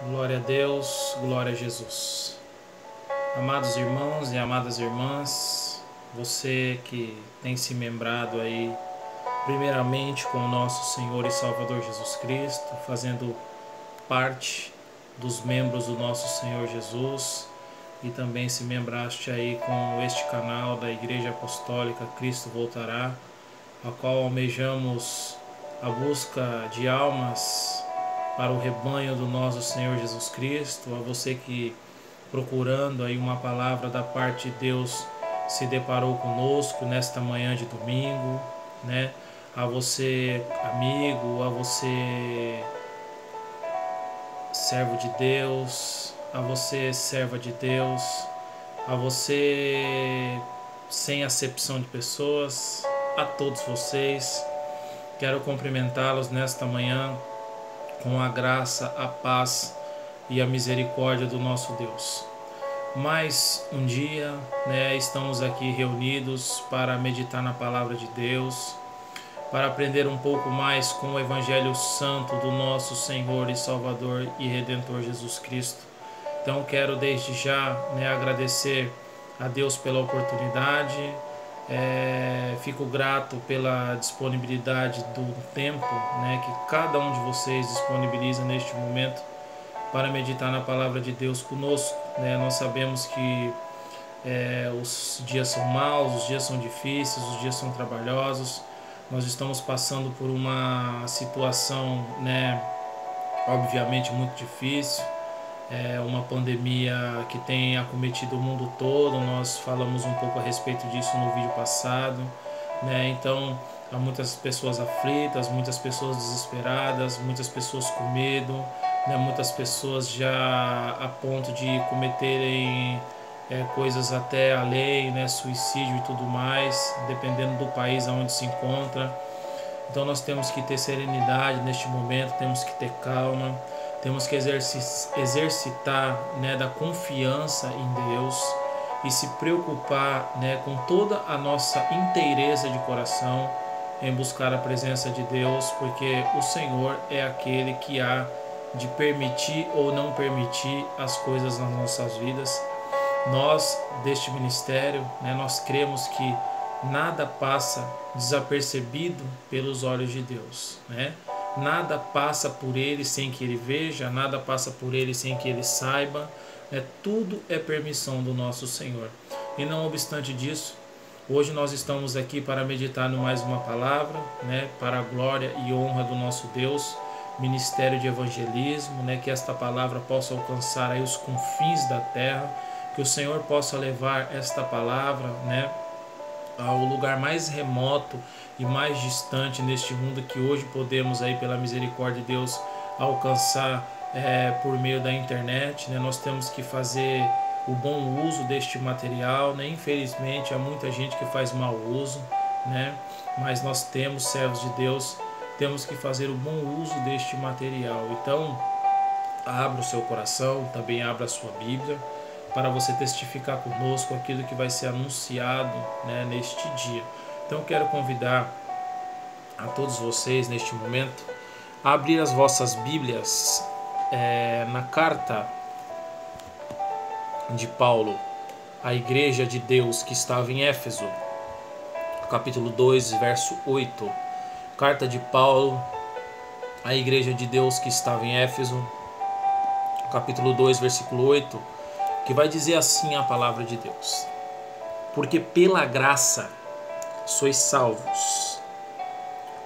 Glória a Deus, glória a Jesus. Amados irmãos e amadas irmãs, você que tem se membrado aí, primeiramente com o nosso Senhor e Salvador Jesus Cristo, fazendo parte dos membros do nosso Senhor Jesus, e também se membraste aí com este canal da Igreja Apostólica Cristo Voltará, a qual almejamos a busca de almas para o rebanho do nosso Senhor Jesus Cristo. A você que procurando aí uma palavra da parte de Deus se deparou conosco nesta manhã de domingo, né? A você amigo, a você servo de Deus, a você serva de Deus, a você sem acepção de pessoas, a todos vocês, quero cumprimentá-los nesta manhã com a graça, a paz e a misericórdia do nosso Deus. Mais um dia, né, estamos aqui reunidos para meditar na palavra de Deus, para aprender um pouco mais com o Evangelho Santo do nosso Senhor e Salvador e Redentor Jesus Cristo. Então quero desde já, né, agradecer a Deus pela oportunidade. Fico grato pela disponibilidade do tempo, né, que cada um de vocês disponibiliza neste momento para meditar na palavra de Deus conosco, né? Nós sabemos que os dias são maus, os dias são difíceis, os dias são trabalhosos. Nós estamos passando por uma situação, né, obviamente muito difícil. Uma pandemia que tem acometido o mundo todo. Nós falamos um pouco a respeito disso no vídeo passado, né? Então há muitas pessoas aflitas, muitas pessoas desesperadas, muitas pessoas com medo, né? Muitas pessoas já a ponto de cometerem coisas até além, né? Suicídio e tudo mais, dependendo do país onde se encontra. Então nós temos que ter serenidade neste momento, temos que ter calma, temos que exercitar, né, da confiança em Deus e se preocupar, né, com toda a nossa inteireza de coração em buscar a presença de Deus, porque o Senhor é aquele que há de permitir ou não permitir as coisas nas nossas vidas. Nós deste ministério, né, nós cremos que nada passa desapercebido pelos olhos de Deus, né? Nada passa por ele sem que ele veja, nada passa por ele sem que ele saiba, né? Tudo é permissão do nosso Senhor. E não obstante disso, hoje nós estamos aqui para meditar no mais uma palavra, né? Para a glória e honra do nosso Deus, ministério de evangelismo, né? Que esta palavra possa alcançar aí os confins da terra, que o Senhor possa levar esta palavra, né, ao lugar mais remoto e mais distante neste mundo que hoje podemos aí pela misericórdia de Deus alcançar por meio da internet, né? Nós temos que fazer o bom uso deste material, né? Infelizmente há muita gente que faz mau uso, né? Mas nós temos servos de Deus, temos que fazer o bom uso deste material. Então abra o seu coração, também abra a sua Bíblia, para você testificar conosco aquilo que vai ser anunciado, né, neste dia. Então quero convidar a todos vocês neste momento a abrir as vossas Bíblias na carta de Paulo à Igreja de Deus que estava em Éfeso, capítulo 2, verso 8. Carta de Paulo à Igreja de Deus que estava em Éfeso, capítulo 2, versículo 8, que vai dizer assim a palavra de Deus: porque pela graça sois salvos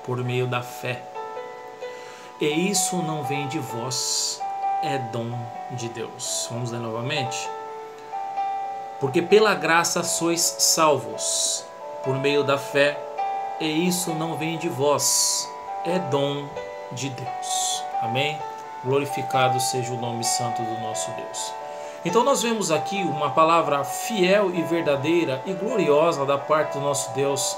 por meio da fé, e isso não vem de vós, é dom de Deus. Vamos ler novamente. Porque pela graça sois salvos por meio da fé, e isso não vem de vós, é dom de Deus. Amém? Glorificado seja o nome santo do nosso Deus. Então nós vemos aqui uma palavra fiel e verdadeira e gloriosa da parte do nosso Deus,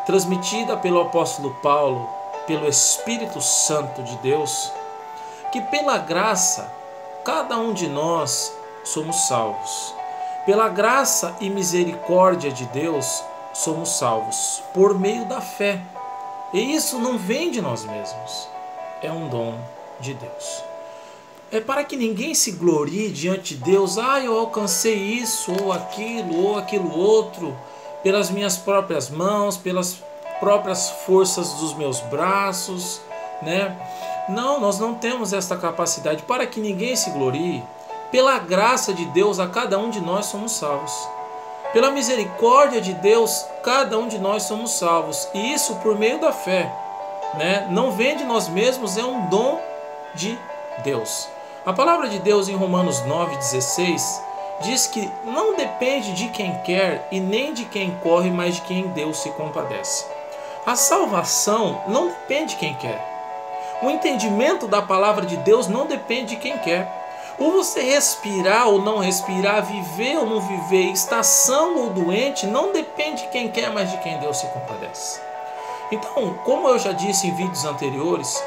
transmitida pelo apóstolo Paulo, pelo Espírito Santo de Deus, que pela graça cada um de nós somos salvos. Pela graça e misericórdia de Deus somos salvos por meio da fé. E isso não vem de nós mesmos, é um dom de Deus. É para que ninguém se glorie diante de Deus. Eu alcancei isso ou aquilo outro, pelas minhas próprias mãos, pelas próprias forças dos meus braços, né? Não, nós não temos esta capacidade. Para que ninguém se glorie, pela graça de Deus, a cada um de nós somos salvos. Pela misericórdia de Deus, cada um de nós somos salvos. E isso por meio da fé, né? Não vem de nós mesmos, é um dom de Deus. A palavra de Deus em Romanos 9,16 diz que não depende de quem quer e nem de quem corre, mas de quem Deus se compadece. A salvação não depende de quem quer. O entendimento da palavra de Deus não depende de quem quer. O você respirar ou não respirar, viver ou não viver, estar são ou doente, não depende de quem quer, mas de quem Deus se compadece. Então, como eu já disse em vídeos anteriores,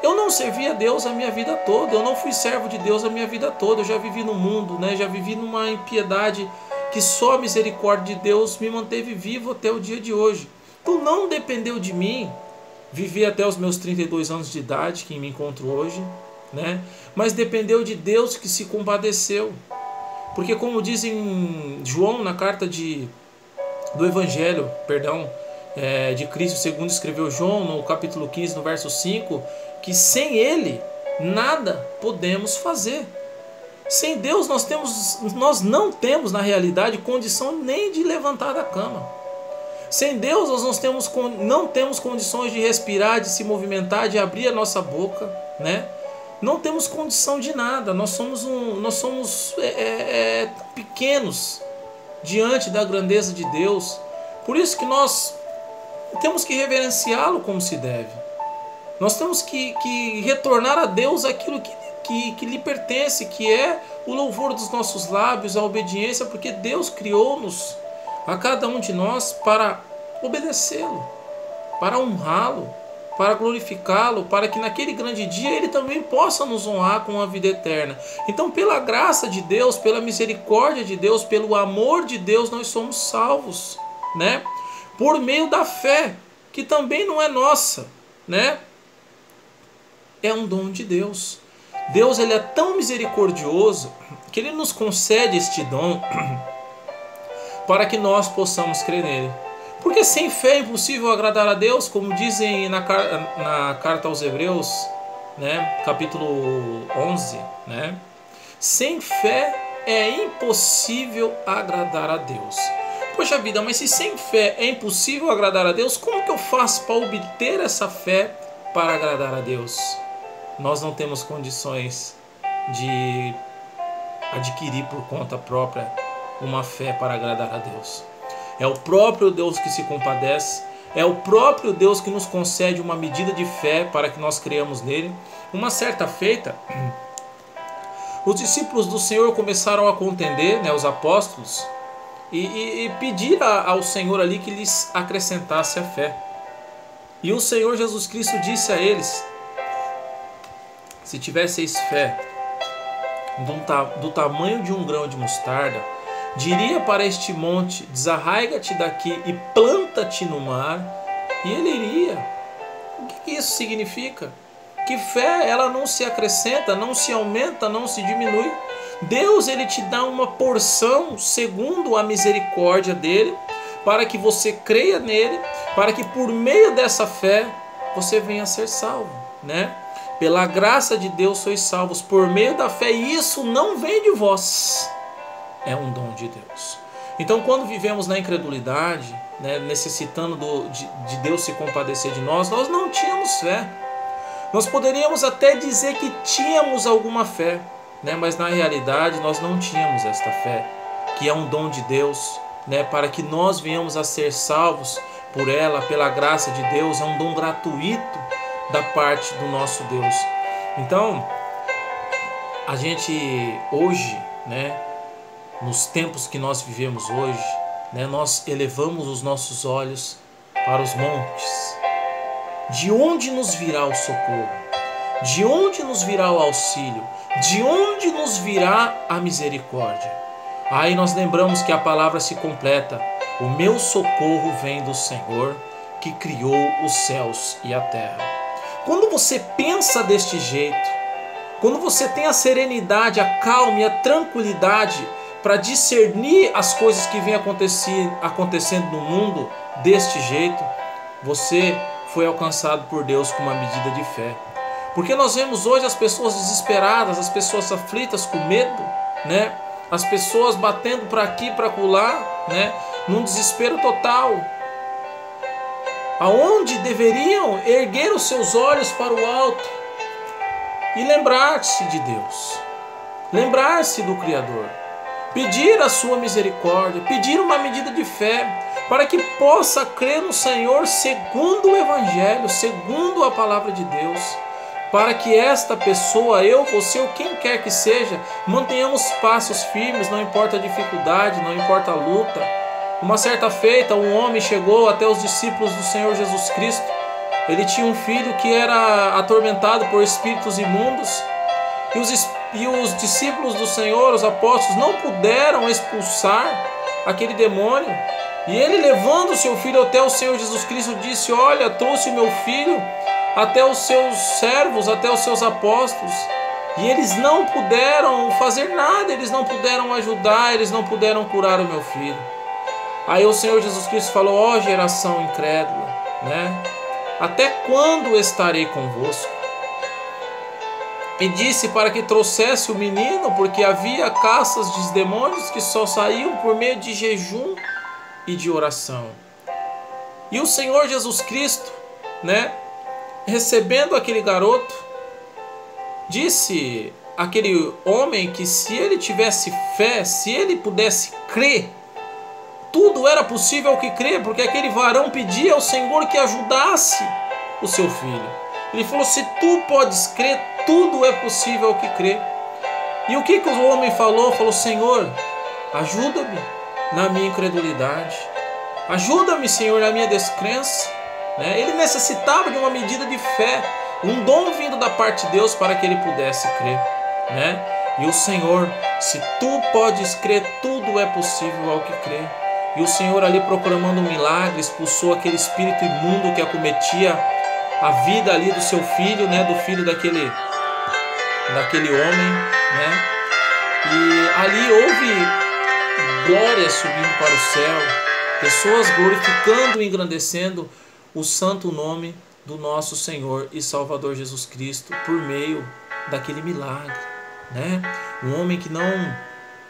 eu não servi a Deus a minha vida toda, eu não fui servo de Deus a minha vida toda, eu já vivi no mundo, né? Já vivi numa impiedade que só a misericórdia de Deus me manteve vivo até o dia de hoje. Então não dependeu de mim viver até os meus 32 anos de idade, que me encontro hoje, né? Mas dependeu de Deus que se compadeceu. Porque como diz em João, na carta do Evangelho, de Cristo, segundo escreveu João, no capítulo 15, no verso 5, que sem Ele nada podemos fazer. Sem Deus nós não temos, na realidade, condição nem de levantar da cama. Sem Deus nós não temos condições de respirar, de se movimentar, de abrir a nossa boca, né? Não temos condição de nada. Nós somos pequenos diante da grandeza de Deus. Por isso que nós temos que reverenciá-lo como se deve. Nós temos que retornar a Deus aquilo que lhe pertence, que é o louvor dos nossos lábios, a obediência, porque Deus criou-nos, a cada um de nós, para obedecê-lo, para honrá-lo, para glorificá-lo, para que naquele grande dia Ele também possa nos honrar com a vida eterna. Então, pela graça de Deus, pela misericórdia de Deus, pelo amor de Deus, nós somos salvos, né? Por meio da fé, que também não é nossa, né? É um dom de Deus. Deus, Ele é tão misericordioso que Ele nos concede este dom para que nós possamos crer nele. Porque sem fé é impossível agradar a Deus, como dizem na carta aos Hebreus, né? Capítulo 11, né? Sem fé é impossível agradar a Deus. Poxa vida, mas se sem fé é impossível agradar a Deus, como que eu faço para obter essa fé para agradar a Deus? Nós não temos condições de adquirir por conta própria uma fé para agradar a Deus. É o próprio Deus que se compadece, é o próprio Deus que nos concede uma medida de fé para que nós creamos nele. Uma certa feita, os discípulos do Senhor começaram a contender, né, os apóstolos, e pedir ao Senhor ali que lhes acrescentasse a fé. E o Senhor Jesus Cristo disse a eles: se tivesseis fé do tamanho de um grão de mostarda, diria para este monte: desarraiga-te daqui e planta-te no mar, e ele iria. O que isso significa? Que fé, ela não se acrescenta, não se aumenta, não se diminui. Deus, Ele te dá uma porção segundo a misericórdia dEle, para que você creia nele, para que por meio dessa fé você venha a ser salvo, né? Pela graça de Deus sois salvos por meio da fé, e isso não vem de vós, é um dom de Deus. Então, quando vivemos na incredulidade, né, necessitando de Deus se compadecer de nós não tínhamos fé. Nós poderíamos até dizer que tínhamos alguma fé, né, mas na realidade nós não tínhamos esta fé, que é um dom de Deus, né, para que nós venhamos a ser salvos por ela, pela graça de Deus. É um dom gratuito da parte do nosso Deus. Então, a gente hoje, né, nos tempos que nós vivemos hoje, né, nós elevamos os nossos olhos para os montes. De onde nos virá o socorro? De onde nos virá o auxílio? De onde nos virá a misericórdia? Aí nós lembramos que a palavra se completa: o meu socorro vem do Senhor, que criou os céus e a terra. Quando você pensa deste jeito, quando você tem a serenidade, a calma e a tranquilidade para discernir as coisas que vêm acontecendo no mundo deste jeito, você foi alcançado por Deus com uma medida de fé. Porque nós vemos hoje as pessoas desesperadas, as pessoas aflitas com medo, né? As pessoas batendo para aqui, para acolá, né? Num desespero total. Aonde deveriam erguer os seus olhos para o alto e lembrar-se de Deus, lembrar-se do Criador, pedir a sua misericórdia, pedir uma medida de fé, para que possa crer no Senhor segundo o Evangelho, segundo a palavra de Deus, para que esta pessoa, eu, você ou quem quer que seja, mantenhamos passos firmes, não importa a dificuldade, não importa a luta. Uma certa feita, um homem chegou até os discípulos do Senhor Jesus Cristo. Ele tinha um filho que era atormentado por espíritos imundos, e os discípulos do Senhor, os apóstolos, não puderam expulsar aquele demônio. E ele, levando o seu filho até o Senhor Jesus Cristo, disse: olha, trouxe o meu filho até os seus servos, até os seus apóstolos, e eles não puderam fazer nada, eles não puderam ajudar, eles não puderam curar o meu filho. Aí o Senhor Jesus Cristo falou: ó geração incrédula, né? Até quando estarei convosco? E disse para que trouxesse o menino, porque havia caças de demônios que só saíam por meio de jejum e de oração. E o Senhor Jesus Cristo, né, recebendo aquele garoto, disse àquele homem que se ele tivesse fé, se ele pudesse crer, tudo era possível ao que crer, porque aquele varão pedia ao Senhor que ajudasse o seu filho. Ele falou: se tu podes crer, tudo é possível ao que crer. E o que o homem falou? Falou: Senhor, ajuda-me na minha incredulidade, ajuda-me, Senhor, na minha descrença. Ele necessitava de uma medida de fé, um dom vindo da parte de Deus para que ele pudesse crer, E o Senhor: se tu podes crer, tudo é possível ao que crer. E o Senhor, ali proclamando um milagre, expulsou aquele espírito imundo que acometia a vida ali do seu filho, do filho daquele homem, E ali houve glória subindo para o céu, pessoas glorificando e engrandecendo o santo nome do nosso Senhor e Salvador Jesus Cristo por meio daquele milagre, Um homem que não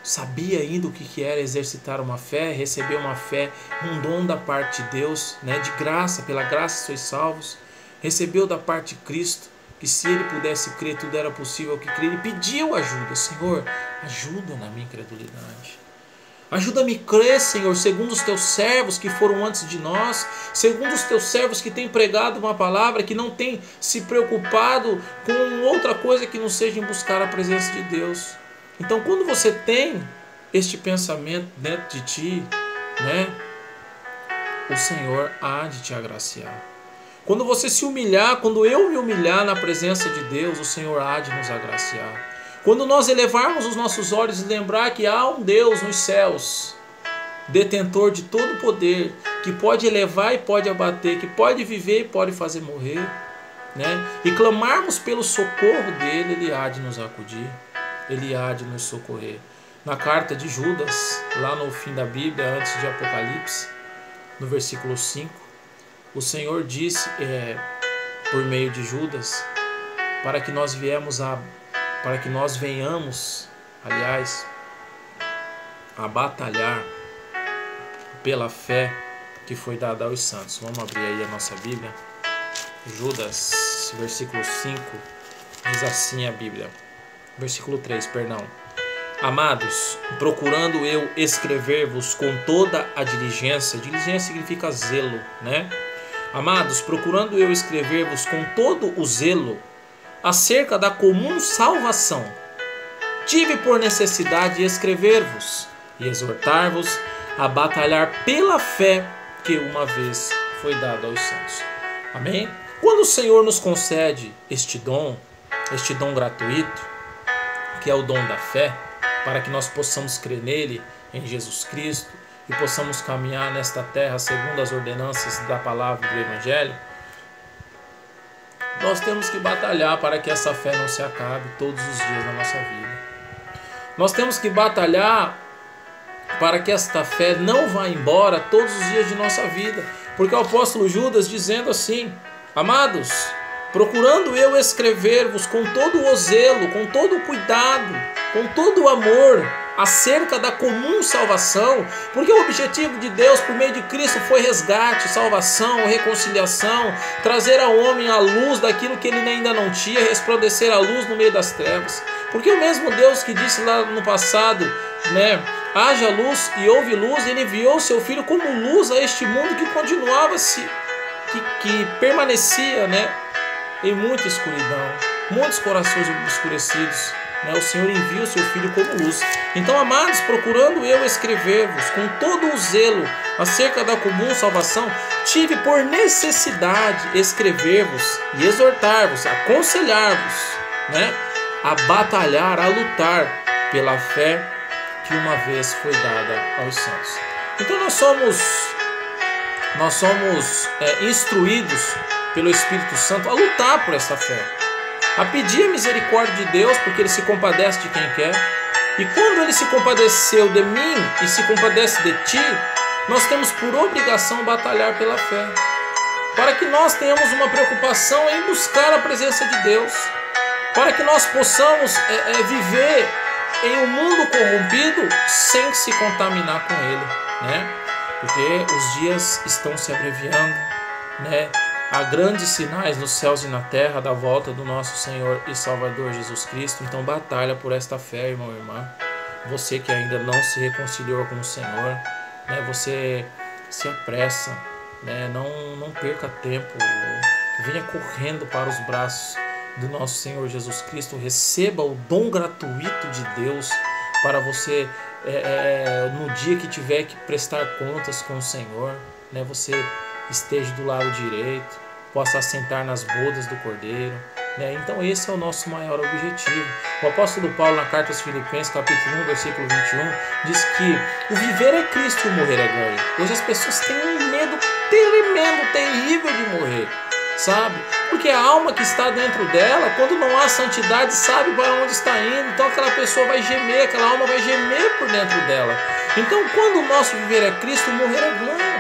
sabia ainda o que era exercitar uma fé, recebeu uma fé, um dom da parte de Deus, de graça, pela graça sois salvos, recebeu da parte de Cristo, que se ele pudesse crer, tudo era possível que crer, e pediu ajuda: Senhor, ajuda na minha incredulidade. Ajuda-me a crer, Senhor, segundo os teus servos que foram antes de nós, segundo os teus servos que têm pregado uma palavra, que não têm se preocupado com outra coisa que não seja em buscar a presença de Deus. Então, quando você tem este pensamento dentro de ti, o Senhor há de te agraciar. Quando você se humilhar, quando eu me humilhar na presença de Deus, o Senhor há de nos agraciar. Quando nós elevarmos os nossos olhos e lembrar que há um Deus nos céus, detentor de todo poder, que pode elevar e pode abater, que pode viver e pode fazer morrer, E clamarmos pelo socorro dele, ele há de nos acudir, ele há de nos socorrer. Na carta de Judas, lá no fim da Bíblia, antes de Apocalipse, no versículo 5, o Senhor disse, por meio de Judas, para que nós venhamos, a batalhar pela fé que foi dada aos santos. Vamos abrir aí a nossa Bíblia. Judas, versículo 5, diz assim a Bíblia. Versículo 3, perdão. Amados, procurando eu escrever-vos com toda a diligência significa zelo, Amados, procurando eu escrever-vos com todo o zelo acerca da comum salvação, tive por necessidade de escrever-vos e exortar-vos a batalhar pela fé que uma vez foi dada aos santos. Amém? Quando o Senhor nos concede este dom gratuito, que é o dom da fé, para que nós possamos crer nele, em Jesus Cristo, e possamos caminhar nesta terra segundo as ordenanças da palavra do Evangelho, Nós temos que batalhar para que essa fé não se acabe todos os dias da nossa vida. Nós temos que batalhar para que esta fé não vá embora todos os dias de nossa vida. Porque o apóstolo Judas dizendo assim: amados, procurando eu escrever-vos com todo o zelo, com todo o cuidado, com todo o amor, acerca da comum salvação, porque o objetivo de Deus por meio de Cristo foi resgate, salvação, reconciliação, trazer ao homem a luz daquilo que ele ainda não tinha, resplandecer a luz no meio das trevas. Porque o mesmo Deus que disse lá no passado, né, haja luz e houve luz, ele enviou seu Filho como luz a este mundo que continuava que permanecia, né, em muita escuridão, muitos corações obscurecidos. O Senhor envia o seu Filho como luz. Então, amados, procurando eu escrever-vos com todo o zelo acerca da comum salvação, tive por necessidade escrever-vos e exortar-vos, aconselhar-vos, né, a batalhar, a lutar pela fé que uma vez foi dada aos santos. Então nós somos instruídos pelo Espírito Santo a lutar por essa fé, a pedir a misericórdia de Deus, porque Ele se compadece de quem quer. E quando Ele se compadeceu de mim e se compadece de ti, nós temos por obrigação batalhar pela fé, para que nós tenhamos uma preocupação em buscar a presença de Deus, para que nós possamos viver em um mundo corrompido sem se contaminar com ele, né? Porque os dias estão se abreviando, né? Há grandes sinais nos céus e na terra da volta do nosso Senhor e Salvador Jesus Cristo. Então batalha por esta fé, irmão e irmã. Você que ainda não se reconciliou com o Senhor, né? Você se apressa, né? Não perca tempo. Venha correndo para os braços do nosso Senhor Jesus Cristo. Receba o dom gratuito de Deus para você, no dia que tiver que prestar contas com o Senhor, né? Você esteja do lado direito, possa assentar nas bodas do Cordeiro, né? Então esse é o nosso maior objetivo. O apóstolo Paulo, na carta aos Filipenses, capítulo 1, versículo 21, diz que o viver é Cristo e o morrer é ganho. Hoje as pessoas têm um medo tremendo, terrível de morrer, sabe? Porque a alma que está dentro dela, quando não há santidade, sabe para onde está indo. Então aquela pessoa vai gemer, aquela alma vai gemer por dentro dela. Então quando o nosso viver é Cristo, o morrer é ganho.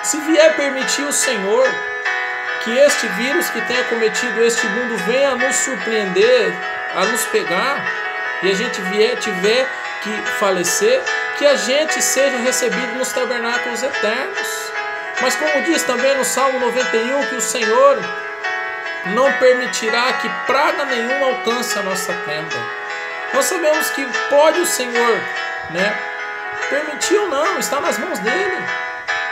Se vier permitir o Senhor que este vírus que tem acometido este mundo venha a nos surpreender, a nos pegar, e a gente tiver que falecer, que a gente seja recebido nos tabernáculos eternos. Mas como diz também no Salmo 91, que o Senhor não permitirá que praga nenhuma alcance a nossa tenda. Nós sabemos que pode o Senhor, né, permitir ou não, está nas mãos dele.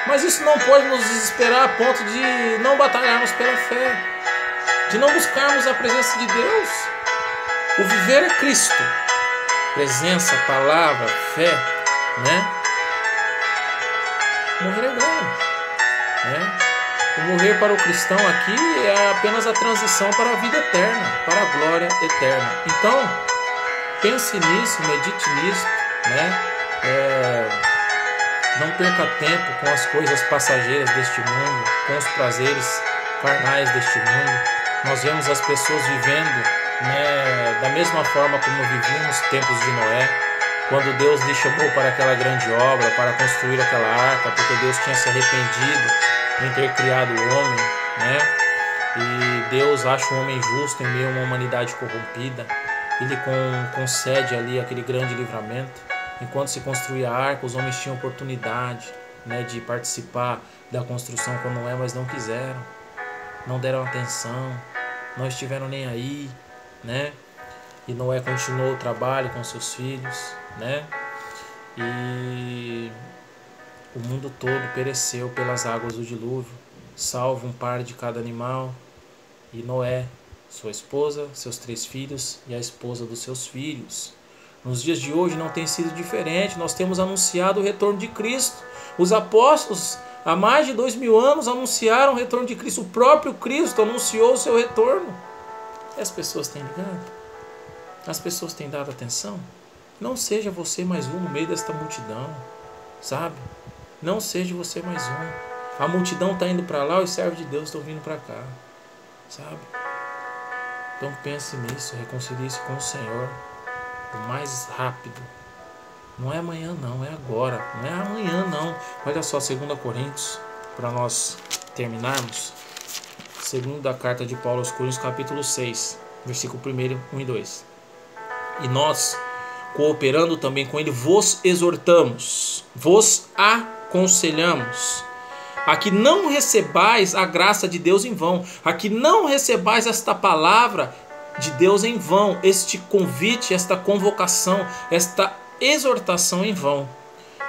Mas isso não pode nos desesperar a ponto de não batalharmos pela fé, de não buscarmos a presença de Deus. O viver é Cristo. Presença, palavra, fé, né? Morrer é ganho, né? O morrer para o cristão aqui é apenas a transição para a vida eterna, para a glória eterna. Então, pense nisso, medite nisso, né? Não perca tempo com as coisas passageiras deste mundo, com os prazeres carnais deste mundo. Nós vemos as pessoas vivendo, né, da mesma forma como viviam nos tempos de Noé, quando Deus lhe chamou para aquela grande obra, para construir aquela arca, porque Deus tinha se arrependido em ter criado o homem, né? E Deus acha o homem justo em meio a uma humanidade corrompida. Ele concede ali aquele grande livramento. Enquanto se construía a arca, os homens tinham oportunidade, né, de participar da construção com Noé, mas não quiseram, não deram atenção, não estiveram nem aí, né? E Noé continuou o trabalho com seus filhos, né? E o mundo todo pereceu pelas águas do dilúvio, salvo um par de cada animal, e Noé, sua esposa, seus 3 filhos e a esposa dos seus filhos. Nos dias de hoje não tem sido diferente. Nós temos anunciado o retorno de Cristo. Os apóstolos, há mais de 2000 anos, anunciaram o retorno de Cristo. O próprio Cristo anunciou o seu retorno. E as pessoas têm ligado? As pessoas têm dado atenção? Não seja você mais um no meio desta multidão, sabe? Não seja você mais um. A multidão está indo para lá, os servos de Deus estão vindo para cá. sabe? Então pense nisso, reconcilie-se com o Senhor o mais rápido. Não é amanhã não, é agora. Não é amanhã não. Olha só, 2 Coríntios, para nós terminarmos. Segunda carta de Paulo aos Coríntios, capítulo 6, versículo 1, 1 e 2. E nós, cooperando também com ele, vos exortamos, vos aconselhamos, a que não recebais a graça de Deus em vão, a que não recebais esta palavra de Deus em vão, este convite, esta convocação, esta exortação em vão.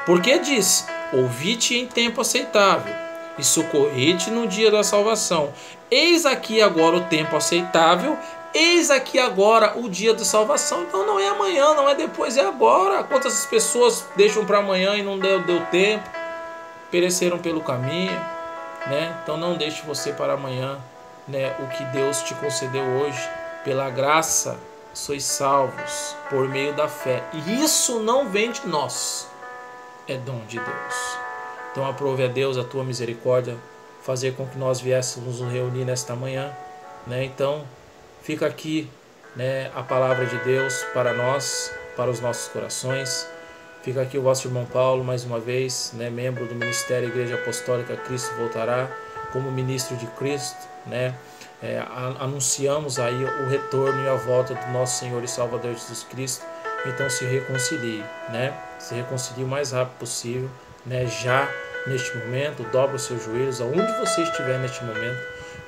Porque diz: ouvi-te em tempo aceitável e socorri-te no dia da salvação. Eis aqui agora o tempo aceitável, eis aqui agora o dia da salvação. Então não é amanhã, não é depois, é agora. Quantas pessoas deixam para amanhã e não deu tempo, pereceram pelo caminho, né? Então não deixe você para amanhã, né? O que Deus te concedeu hoje, pela graça sois salvos por meio da fé, e isso não vem de nós, é dom de Deus. Então aprove a Deus a tua misericórdia fazer com que nós viéssemos nos reunir nesta manhã, né? Então fica aqui, né, a palavra de Deus para nós, para os nossos corações. Fica aqui o vosso irmão Paulo, mais uma vez, né, membro do Ministério Igreja Apostólica Cristo Voltará, como ministro de Cristo, né? Anunciamos aí o retorno e a volta do nosso Senhor e Salvador Jesus Cristo. Então se reconcilie, né? Se reconcilie o mais rápido possível, né? Já neste momento, dobre os seus joelhos, aonde você estiver neste momento,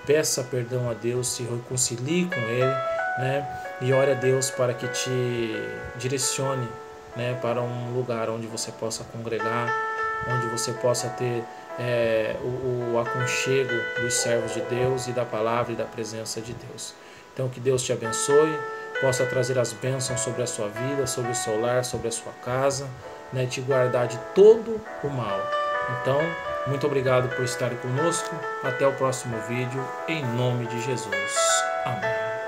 peça perdão a Deus, se reconcilie com Ele, né? E ore a Deus para que te direcione, né, para um lugar onde você possa congregar, onde você possa ter o aconchego dos servos de Deus e da palavra e da presença de Deus. Então que Deus te abençoe, possa trazer as bênçãos sobre a sua vida, sobre o seu lar, sobre a sua casa, né, te guardar de todo o mal. Então, muito obrigado por estar conosco. Até o próximo vídeo, em nome de Jesus. Amém.